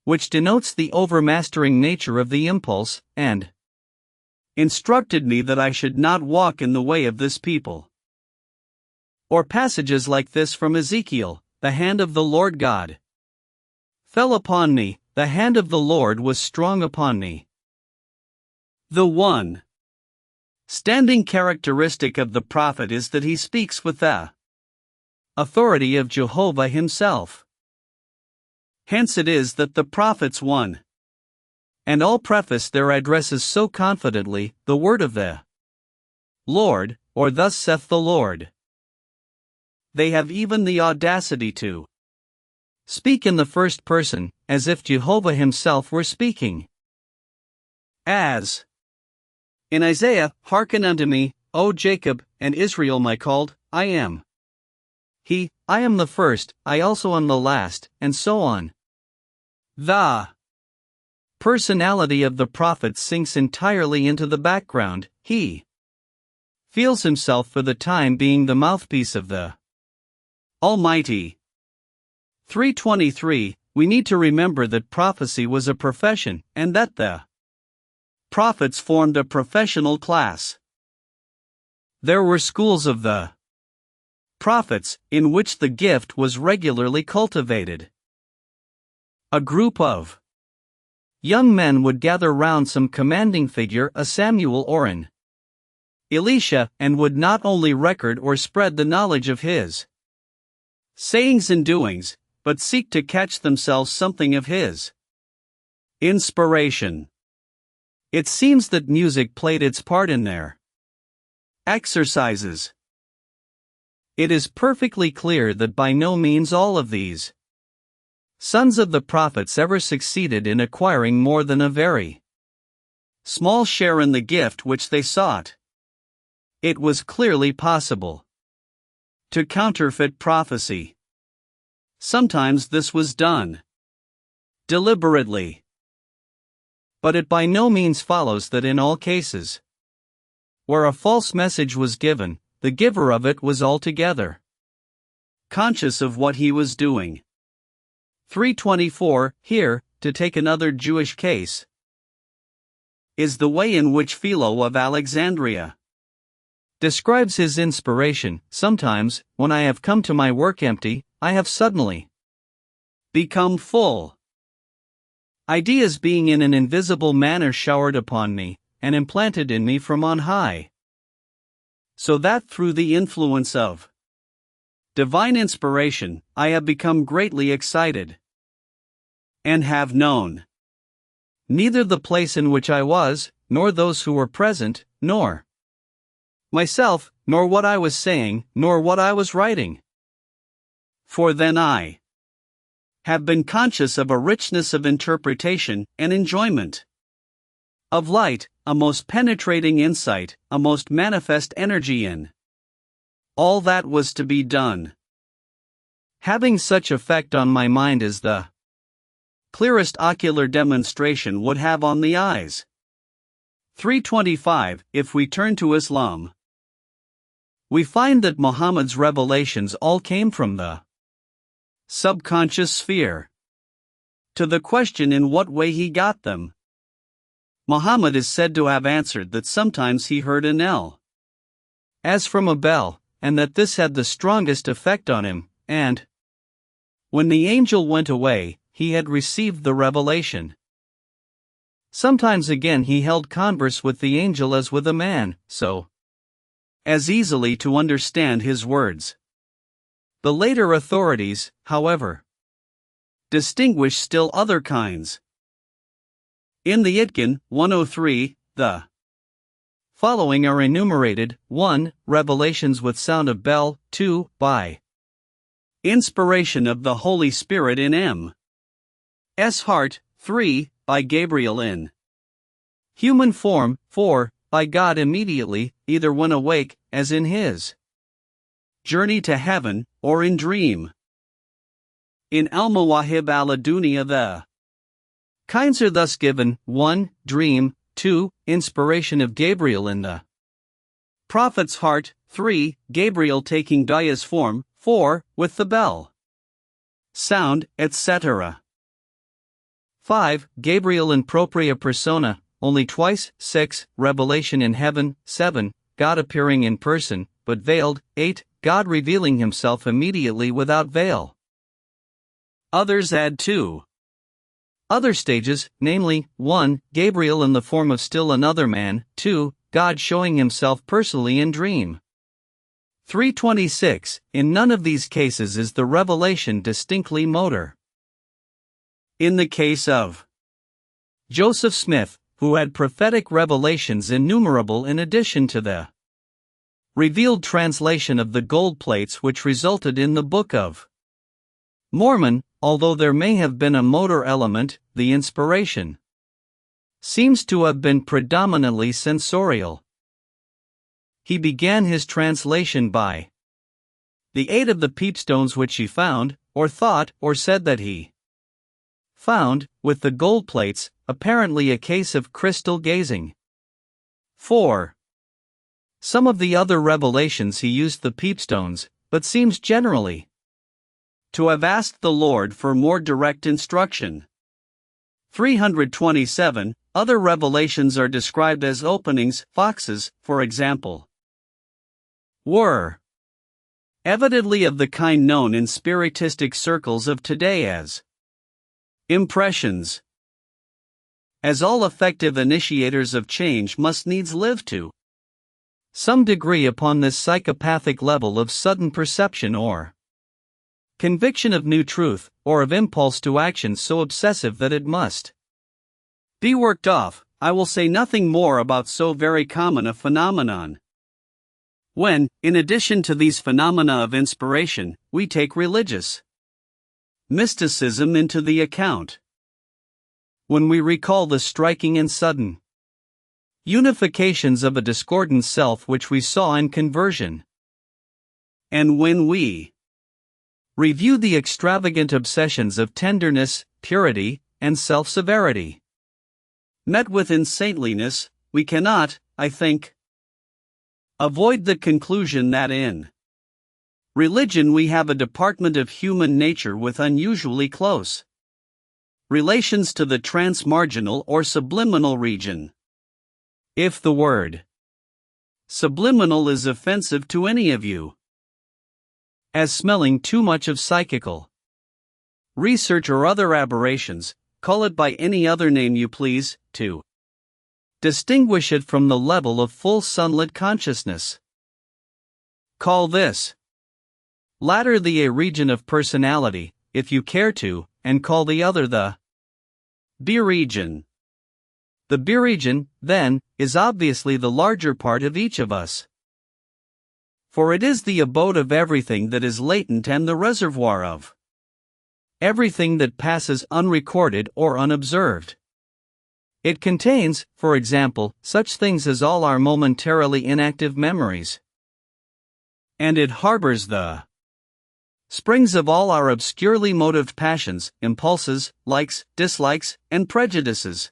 which denotes the overmastering nature of the impulse, and instructed me that I should not walk in the way of this people. Or passages like this from Ezekiel, the hand of the Lord God fell upon me, the hand of the Lord was strong upon me. The one standing characteristic of the prophet is that he speaks with the authority of Jehovah himself. Hence it is that the prophets one and all preface their addresses so confidently, the word of the Lord, or thus saith the Lord. They have even the audacity to speak in the first person, as if Jehovah himself were speaking. As in Isaiah, hearken unto me, O Jacob, and Israel my called, I am He, I am the first, I also am the last, and so on. The personality of the prophet sinks entirely into the background. He feels himself for the time being the mouthpiece of the Almighty. 323. We need to remember that prophecy was a profession, and that the prophets formed a professional class. There were schools of the prophets, in which the gift was regularly cultivated. A group of young men would gather round some commanding figure, a Samuel or an Elisha, and would not only record or spread the knowledge of his sayings and doings, but seek to catch themselves something of his inspiration. It seems that music played its part in their exercises. It is perfectly clear that by no means all of these sons of the prophets ever succeeded in acquiring more than a very small share in the gift which they sought. It was clearly possible to counterfeit prophecy. Sometimes this was done deliberately, but it by no means follows that in all cases where a false message was given, the giver of it was altogether conscious of what he was doing. 324. Here, to take another Jewish case, is the way in which Philo of Alexandria describes his inspiration. Sometimes, when I have come to my work empty, I have suddenly become full. Ideas being in an invisible manner showered upon me, and implanted in me from on high. So that through the influence of divine inspiration, I have become greatly excited, and have known neither the place in which I was, nor those who were present, nor myself, nor what I was saying, nor what I was writing. For then I have been conscious of a richness of interpretation and enjoyment of light, a most penetrating insight, a most manifest energy in all that was to be done, having such effect on my mind as the clearest ocular demonstration would have on the eyes. 325. If we turn to Islam, we find that Muhammad's revelations all came from the subconscious sphere. To the question in what way he got them, Muhammad is said to have answered that sometimes he heard a knell as from a bell, and that this had the strongest effect on him, and when the angel went away, he had received the revelation. Sometimes again he held converse with the angel as with a man, so as easily to understand his words. The later authorities, however, distinguish still other kinds. In the Itkin, 103, the following are enumerated: 1. Revelations with sound of bell. 2. By inspiration of the Holy Spirit in M.'s heart. 3. By Gabriel in human form. 4. By God immediately, either when awake, as in his journey to heaven, or in dream. In Al-Mawahib al-Adunia the kinds are thus given: 1. Dream. 2. Inspiration of Gabriel in the prophet's heart. 3. Gabriel taking Daya's form. 4. With the bell. sound, etc. 5. Gabriel in propria persona, only twice. 6. Revelation in heaven. 7. God appearing in person, but veiled. 8. God revealing himself immediately without veil. Others add 2 other stages, namely, 1. Gabriel in the form of still another man. 2. God showing himself personally in dream. 326. In none of these cases is the revelation distinctly motor. In the case of Joseph Smith, who had prophetic revelations innumerable in addition to the revealed translation of the gold plates which resulted in the Book of Mormon, although there may have been a motor element, the inspiration seems to have been predominantly sensorial. He began his translation by the aid of the peepstones which he found, or thought, or said that he found, with the gold plates, apparently a case of crystal gazing. 4. Some of the other revelations he used the peepstones, but seems generally to have asked the Lord for more direct instruction. 327. Other revelations are described as openings. Foxes, for example, were evidently of the kind known in spiritistic circles of today as impressions. As all effective initiators of change must needs live to some degree upon this psychopathic level of sudden perception or conviction of new truth, or of impulse to action so obsessive that it must be worked off, I will say nothing more about so very common a phenomenon. When, in addition to these phenomena of inspiration, we take religious mysticism into the account. When we recall the striking and sudden unifications of a discordant self which we saw in conversion, and when we review the extravagant obsessions of tenderness, purity, and self-severity met with in saintliness, we cannot, I think, avoid the conclusion that in religion we have a department of human nature with unusually close relations to the transmarginal or subliminal region. If the word subliminal is offensive to any of you, as smelling too much of psychical research or other aberrations, call it by any other name you please, to distinguish it from the level of full sunlit consciousness. Call this latter the A region of personality, if you care to, and call the other the B region. The B region, then, is obviously the larger part of each of us. For it is the abode of everything that is latent and the reservoir of everything that passes unrecorded or unobserved. It contains, for example, such things as all our momentarily inactive memories. And it harbors the springs of all our obscurely motived passions, impulses, likes, dislikes, and prejudices.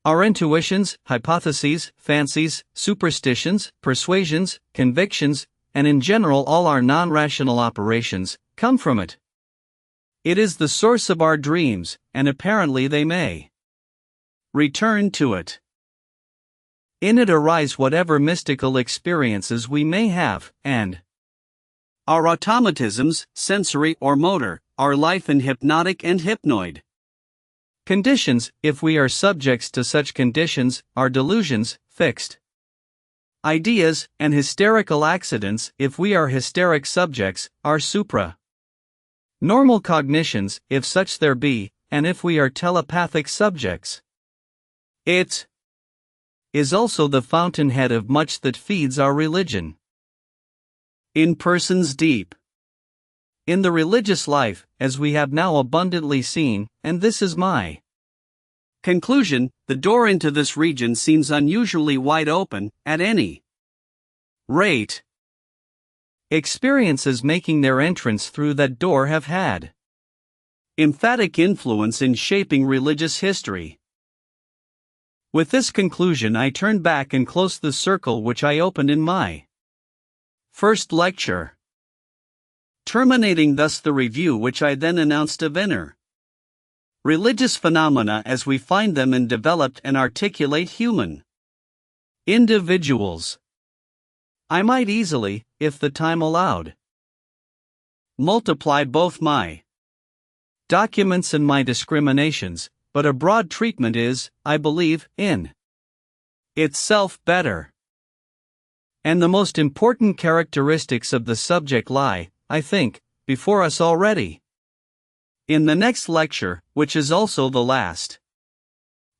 Our intuitions, hypotheses, fancies, superstitions, persuasions, convictions, and in general all our non-rational operations, come from it. It is the source of our dreams, and apparently they may return to it. In it arise whatever mystical experiences we may have, and our automatisms, sensory or motor, our life in hypnotic and hypnoid conditions, if we are subjects to such conditions, our delusions, fixed ideas, and hysterical accidents, if we are hysteric subjects, our normal cognitions, if such there be, and if we are telepathic subjects. It is also the fountainhead of much that feeds our religion. In persons deep in the religious life, as we have now abundantly seen, and this is my conclusion, the door into this region seems unusually wide open, at any rate. Experiences making their entrance through that door have had emphatic influence in shaping religious history. With this conclusion I turn back and close the circle which I opened in my first lecture. terminating thus the review, which I then announced of inner religious phenomena as we find them in developed and articulate human individuals. I might easily, if the time allowed, multiply both my documents and my discriminations, but a broad treatment is, I believe, in itself better. And the most important characteristics of the subject lie, I think, before us already. In the next lecture, which is also the last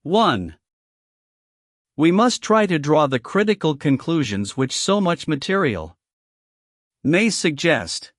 1, we must try to draw the critical conclusions which so much material may suggest.